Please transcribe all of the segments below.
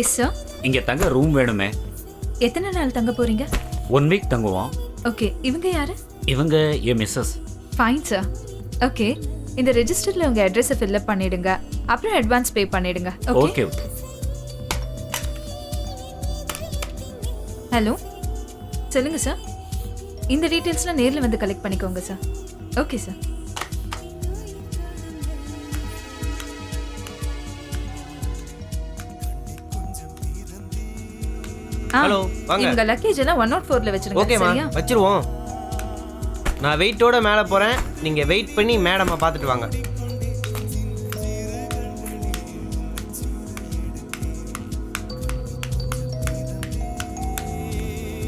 Yes sir. இங்க தங்க room வேணுமே. எத்தனை நாள் தங்க போறீங்க? 1 வீக் தங்குவோம். ஓகே. இவங்க யாரு? இவங்க என் மிஸ்ஸஸ். Fine sir. ஓகே, இந்த ரெஜிஸ்டர்ல உங்க அட்ரஸை ஃபில் அப் பண்ணிடுங்க. அப்புறம் அட்வான்ஸ் பே பண்ணிடுங்க. ஓகே. ஓகே. ஹலோ, சொல்லுங்க சார். இந்த டீடைல்ஸ்லாம் நேர்ல வந்து கலெக்ட் பண்ணிக்கோங்க சார். Okay sir. ஹலோ, வாங்க. இவங்க லக்கேஜ் எல்லாம் 104ல வச்சிருங்க. ஓகேமா, சரியா? வச்சிருவோம். நான் வெயிட்டோட மேலே போகிறேன். நீங்கள் வெயிட் பண்ணி மேடமை பார்த்துட்டு வாங்க.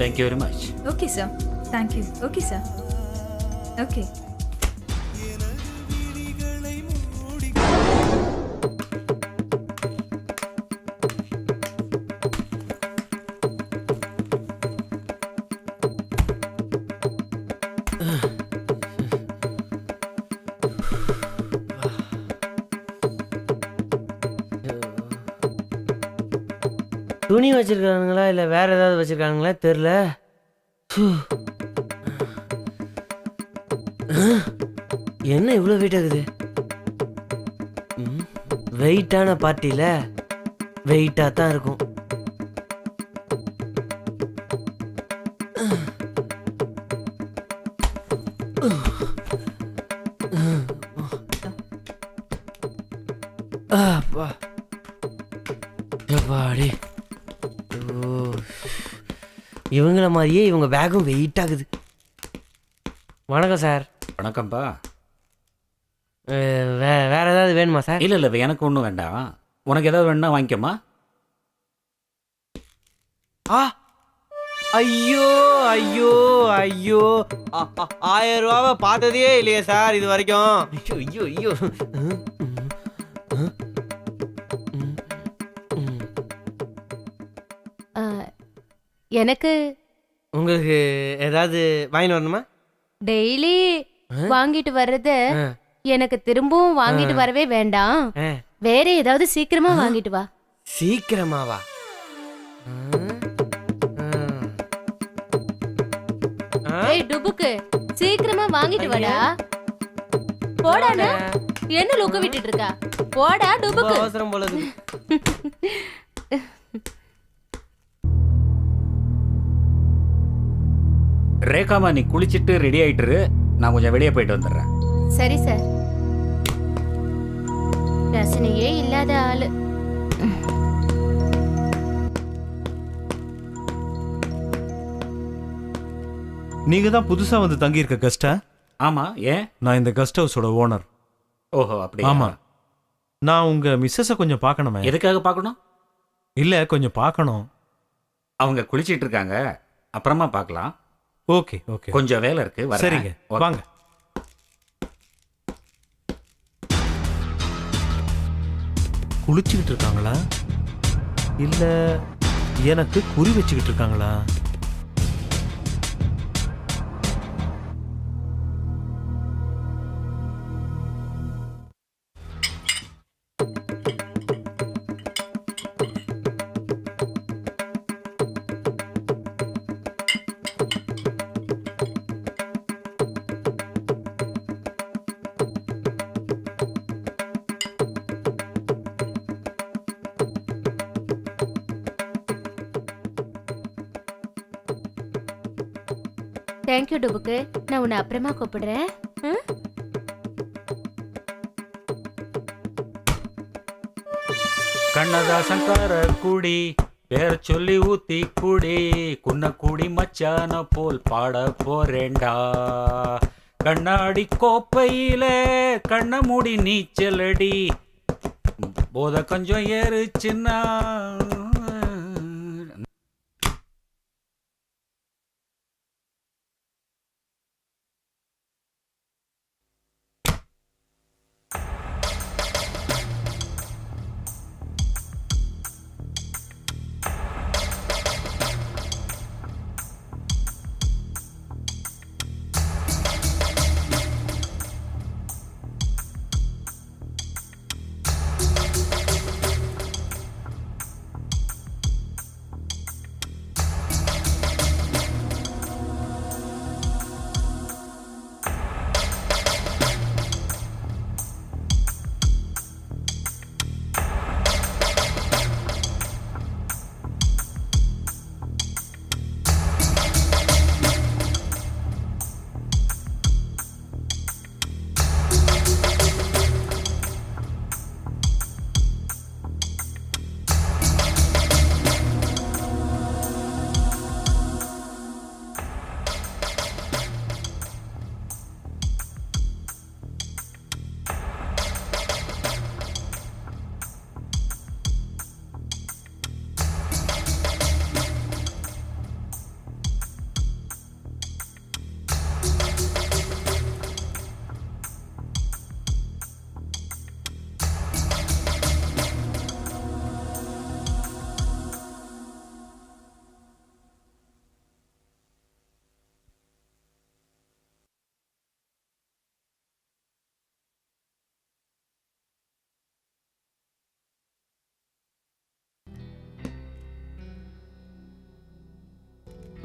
Thank you very much. Okay sir. Thank you. Okay sir. Okay. துணி வச்சிருக்கானுங்களா இல்லை வேற ஏதாவது வச்சிருக்கானுங்களா தெரில. என்ன இவ்வளோ வெயிட் ஆகுது? வெயிட்டான பார்ட்டியில் வெயிட்டாக தான் இருக்கும். அப்பா எப்பாடி, இவங்கள மாதிரியே இவங்க பேக்கும் வெயிட் ஆகுது. வணக்கம் சார். வணக்கம்ப்பா. வேற ஏதாவது வேணுமா சார்? இல்ல எனக்கு ஒன்றும் வேண்டாம். உனக்கு ஏதாவது வேணும்னா வாங்கிக்கோமா. ஆ, ஐயோ ஐயோ ஐயோ, 1000 ரூபாவை பார்த்ததே இல்லையே சார் இது வரைக்கும். ஐயோ ஐயோ ஐயோ. எனக்கு உங்களுக்கு ஏதாவது வாங்கிட்டு வரணுமா? டெய்லி வாங்கிட்டு வர்றது எனக்கு திரும்பவும் வாங்கிட்டு வரவே வேண்டாம். வேற ஏதாவது சீக்கிரமா வாங்கிட்டு வா. சீக்கிரமாவா? ஏய் டுபுக்கு, சீக்கிரமா வாங்கிட்டு வாடா. போடானா, என்ன லுக்க விட்டுட்டு இருக்கா? போடா டுபுக்கு. அவசரம் போல இருக்கு. ரேகாமா, நீ குளிச்சுட்டு ரெடி ஆயிட்டுரு. நான் கொஞ்சம் வெளியே போயிட்டு வந்துடுறேன். சரி சார். ரசனையே இல்லாத ஆளு. நீங்க தான் புதுசா வந்து தங்கி இருக்க கெஸ்டா? ஆமா. ஏன்? நான் இந்த கெஸ்ட் ஹவுஸோட ஓனர். ஓஹோ, அப்படி. ஆமா. நான் உங்க மிஸ்ஸஸ கொஞ்சம் பார்க்கணுமே. எதுக்காக பார்க்கணும்? இல்ல, கொஞ்சம் பார்க்கணும். அவங்க குளிச்சிட்டு இருக்காங்க, அப்புறமா பார்க்கலாம். ஓகே ஓகே, கொஞ்சம் வேலை இருக்கு. சரிங்க, வாங்க. குளிச்சுக்கிட்டு இருக்காங்களா இல்ல எனக்கு குறி வச்சுக்கிட்டு இருக்காங்களா? தேங்க்யூ டுபுக்கு. நான் உன்னை அப்புறமா கூப்பிடுறேன். கண்ணதாசங்கார கூடி பேர் சொல்லி ஊத்தி கூடி குன்ன கூடி மச்சான போல் பாட போறேண்டா. கண்ணாடி கோப்பையில கண்ண மூடி நீச்சலடி, போத கொஞ்சம் ஏறுச்சுன்னா.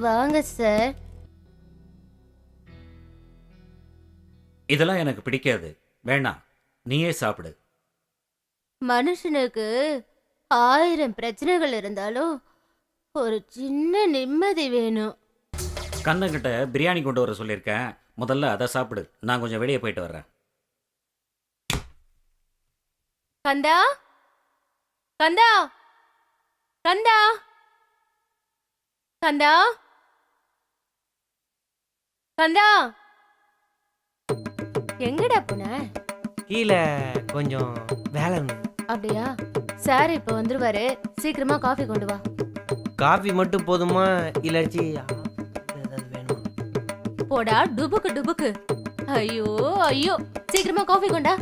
வாங்க சார். இதெல்லாம் எனக்கு பிடிக்காது. வேணாம், நீயே சாப்பிடு. மனுஷனுக்கு 1000 பிரச்சனைகள் இருந்தாலும் ஒரு சின்ன நிம்மதி வேணும். கண்ணங்கிட்ட பிரியாணி கொண்டு வர சொல்லியிருக்கேன். முதல்ல அதை சாப்பிடு. நான் கொஞ்சம் வெளியே போயிட்டு வர்றேன். கந்தா, கந்தா, கந்தா, கந்தா, கந்தா, எங்கடா போன? கீழே கொஞ்சம் வேலை இருந்தது. அப்படியா? சார் இப்ப வந்துருவாரு, சீக்கிரமா காஃபி கொண்டு வா. காஃபி மட்டும் போதுமா இல்லாச்சி ஏதாவது வேணும்? போடா டுபுக்கு டுபுக்கு. ஐயோ ஐயோ, சீக்கிரமா காஃபி கொண்டா.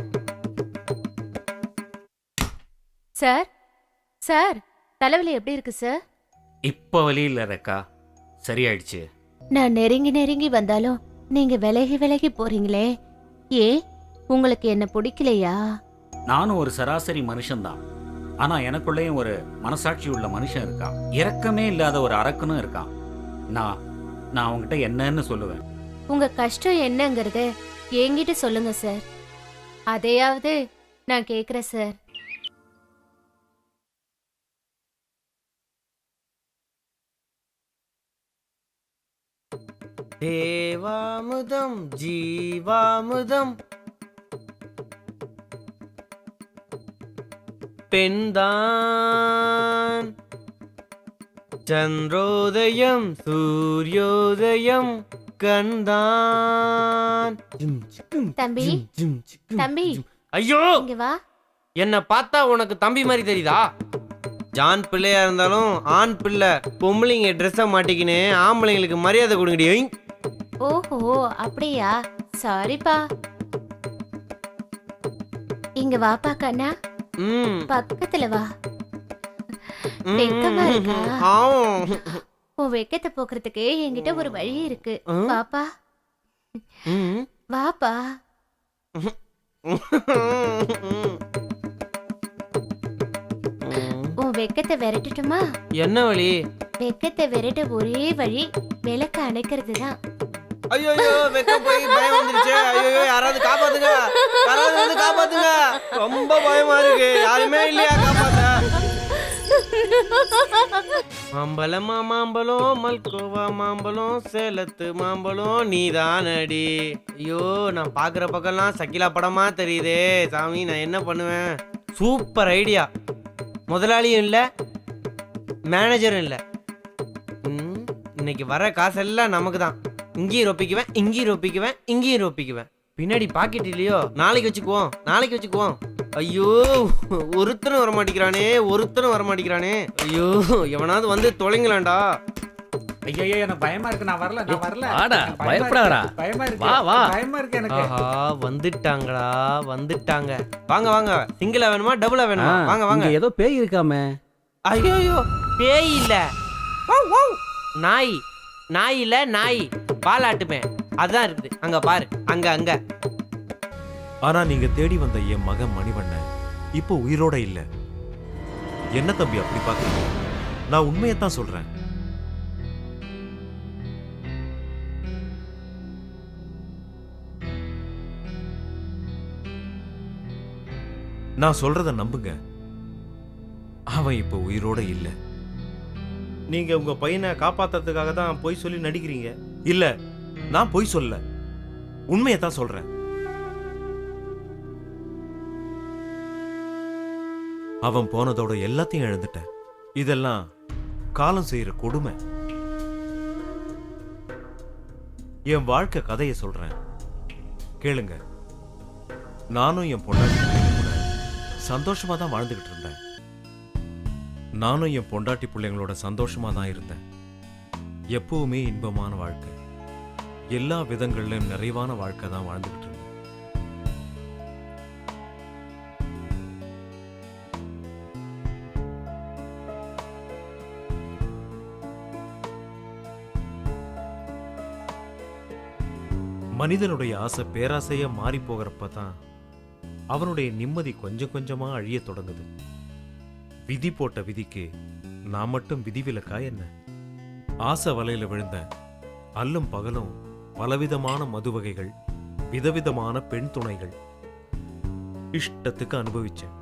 சார், சார், தலைவலி எப்படி இருக்கு சார்? இப்போ வலி இல்லை ரேக்கா, சரியாயிடுச்சு. நான் நெருங்கி நெருங்கி வந்தாலும் நீங்க விலகி விலகி போறீங்களே, ஏன் உங்களுக்கு என்ன பிடிக்கலையா? நானும் ஒரு சராசரி மனுஷன்தான். ஆனா எனக்குள்ளேயும் ஒரு மனசாட்சி உள்ள மனுஷன் இருக்கான். இரக்கமே இல்லாத ஒரு அரக்கனும் இருக்கான். நான் அவங்ககிட்ட என்னன்னு சொல்லுவேன். உங்க கஷ்டம் என்னங்கறத என்கிட்ட சொல்லுங்க சார், அதையாவது நான் கேக்குறேன் சார். தேவாமுதம் ஜீவாமுதம் பெண்தான் சந்திரோதயம் சூரியோதயம் கண்தான். தம்பி, தம்பி, ஐயோ, இங்க வா. என்ன பார்த்தா உனக்கு தம்பி மாதிரி தெரியுதா? ஜான் பிள்ளையா இருந்தாலும் ஆண் பிள்ளை பொம்பளைங்க ட்ரெஸ்ஸை மாட்டிக்கின்னு ஆம்பளைங்களுக்கு மரியாதை கொடுங்கடி. ஓஹோ, அப்படியா? சாரிப்பா. இங்க வாப்பா கண்ணா, பக்கத்துல வா. வெக்கமா இருக்கா? உன் வெக்கத்தை போக்குறதுக்கு என்கிட்ட ஒரு வழி இருக்கு. வாப்பா, வாப்பா. உன் வெக்கத்தை விரட்டட்டுமா? என்ன வழி? வெக்கத்தை விரட்ட ஒரே வழி விளக்க அணைக்கிறது தான். ஐயோ, வெக்கம் போய் பயம் வந்துருச்சு. ஐயோ, யாராவது காப்பாத்துங்க, யாராவது வந்து காப்பாத்துங்க. ரொம்ப பயமா இருக்கு. யாருமே இல்லையா காப்பாத்த? மாம்பழமா மாம்பழம் மல்கோவா மாம்பழம் சேலத்து மாம்பழம் நீதானடி. ஐயோ, நான் பாக்குற பக்கம்லாம் சக்கிலா படமா தெரியுதே சாமி. நான் என்ன பண்ணுவேன்? Super idea. முதலாளியும் இல்ல, மேனேஜரும் இல்ல. இன்னைக்கு வர காசெல்லாம் நமக்கு தான். இங்கேயும் ரொப்பிக்குவேன், இங்கேயும் ரொப்பிக்குவேன், இங்கேயும் ரொப்பிக்குவேன். பின்னாடி பாக்கெட் இல்லையோ, நாளைக்கு வச்சுக்குவோம், நாளைக்கு வச்சுக்குவோம். ஐயோ, ஒருத்தனும் வரமாட்டிக்கிறானே, ஒருத்தனும் வரமாட்டிக்கிறானே. ஐயோ, எவனாவது வந்து தொலைங்களாண்டா. ஐயோ, எனக்கு பயமா இருக்கு. நான் வரல. வாடா, பயப்படாதடா. பயமா இருக்கு. வா, வா. பயமா இருக்கு எனக்கு. ஆஹா, வந்துட்டாங்கடா, வந்துட்டாங்க. வாங்க வாங்க. சிங்கிளா வேணுமா டபுளா வேணுமா? வாங்க வாங்க. இங்க ஏதோ பேய் இருக்காமே. ஐயோ, பேய் இல்ல, நாய். நாய் இல்ல, நாய். பாலாட்டுமே, அதான் இருக்குது. அங்க பாரு, அங்க அங்க. ஆனா நீங்க தேடி வந்த என் மகன் மணிவண்ணன் இப்போ உயிரோட இல்ல. என்ன தம்பி அப்படி பாக்குறீங்க? நான் உண்மையத்தான் சொல்றேன். நான் சொல்றத நம்புங்க. அவன் இப்போ உயிரோட இல்ல. நீங்க உங்க பையனை காப்பாத்துறதுக்காக தான் பொய் சொல்லி நடிக்கிறீங்க. இல்ல, நான் பொய் சொல்ல, உண்மையத்தான் சொல்றேன். அவன் போனதோட எல்லாத்தையும் இழந்துட்டேன். இதெல்லாம் காலம் செய்யற கொடுமை. என் வாழ்க்கை கதையை சொல்றேன், கேளுங்க. நானும் என் பொண்டாட்டி பிள்ளைங்க கூட சந்தோஷமா தான் வாழ்ந்துகிட்டு இருந்தேன். நானும் என் பொண்டாட்டி பிள்ளைங்களோட சந்தோஷமா தான் இருந்தேன். எப்பவுமே இன்பமான வாழ்க்கை, எல்லா விதங்களிலும் நிறைவான வாழ்க்கை தான் வாழ்ந்துகிட்டு இருந்தேன். மனிதனுடைய ஆசை பேராசையா மாறி போகிறப்பதான் அவனுடைய நிம்மதி கொஞ்சம் கொஞ்சமா அழிய தொடங்குது. விதி போட்ட விதிக்கு நான் மட்டும் விதிவிலக்கா என்ன? ஆசை வலையில விழுந்த அல்லும் பகலும் பலவிதமான மது வகைகள், விதவிதமான பெண் துணைகள் இஷ்டத்துக்கு அனுபவிச்சேன்.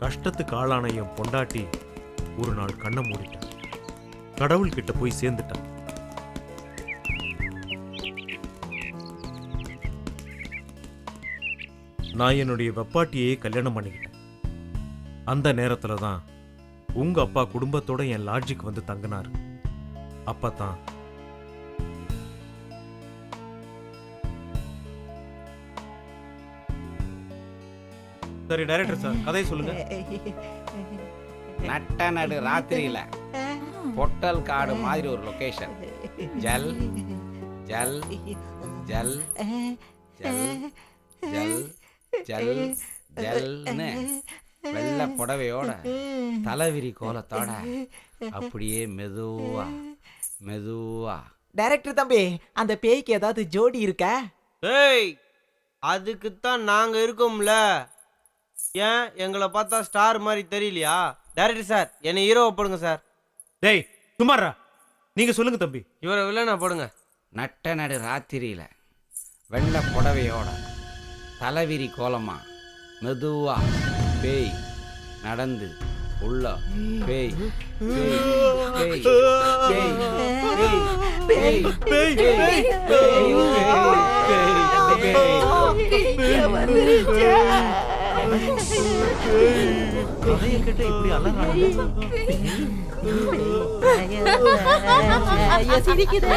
கஷ்டத்துக்கு ஆளான என் பொண்டாட்டி ஒரு நாள் கண்ணை மூடிட்டான். கடவுள்கிட்ட போய் சேர்ந்துட்டான். நான் என்னுடைய வெப்பாட்டியே கல்யாணம் பண்ணிக்கிட்டேன். அந்த நேரத்துல தான் உங்க அப்பா குடும்பத்தோட என் லாட்ஜுக்கு வந்து தங்கினாரு. அப்பதான் சரி டைரக்டர் சார், கதையை சொல்லுங்க. நட்ட நடு ராத்திரியில பொட்டல் காடு மாதிரி ஒரு லொகேஷன். ஜல் ஜல் ஜல் ஜல் ஜல் ஜல் ஜல்னு வெள்ளை புடவையோட தலைவிரி கோலத்தோட அப்படியே மெதுவா மெதுவா. டைரக்டர் தம்பி, அந்த பேய்க்கு ஏதாவது ஜோடி இருக்கா? ஏய், அதுக்குத்தான் நாங்க இருக்கோம்ல. ஏன் எங்களை பார்த்தா ஸ்டார் மாதிரி தெரியலையா? டைரக்டர் சார், என்னை ஹீரோவை போடுங்க சார். டேய் சுமாரா, நீங்க சொல்லுங்க தம்பி. இவரை வில்லனா போடுங்க. நட்ட நடு ராத்திரியில வெள்ளை புடவையோட தலைவிரி கோலமா மெதுவா பேய் நடந்து உள்ள பேய் பேய் பேய் பேய் பேய் பேய் கதையை கேட்ட இப்படி அலறாங்க. சிரிக்குது.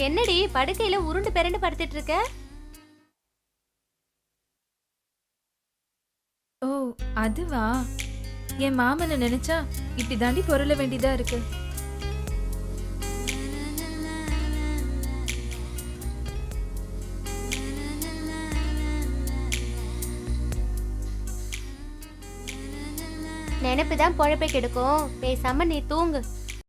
என்னடி படுக்கையில உருண்டு பெரண்டு படுத்துட்டு இருக்க? ஓ அதுவா, என் மாமனை நினைச்சா இப்படி தாண்டி பொருள வேண்டியதா இருக்கு. நினைப்புதான் பொழப்பை கெடுக்கும். பேசாம நீ தூங்கு.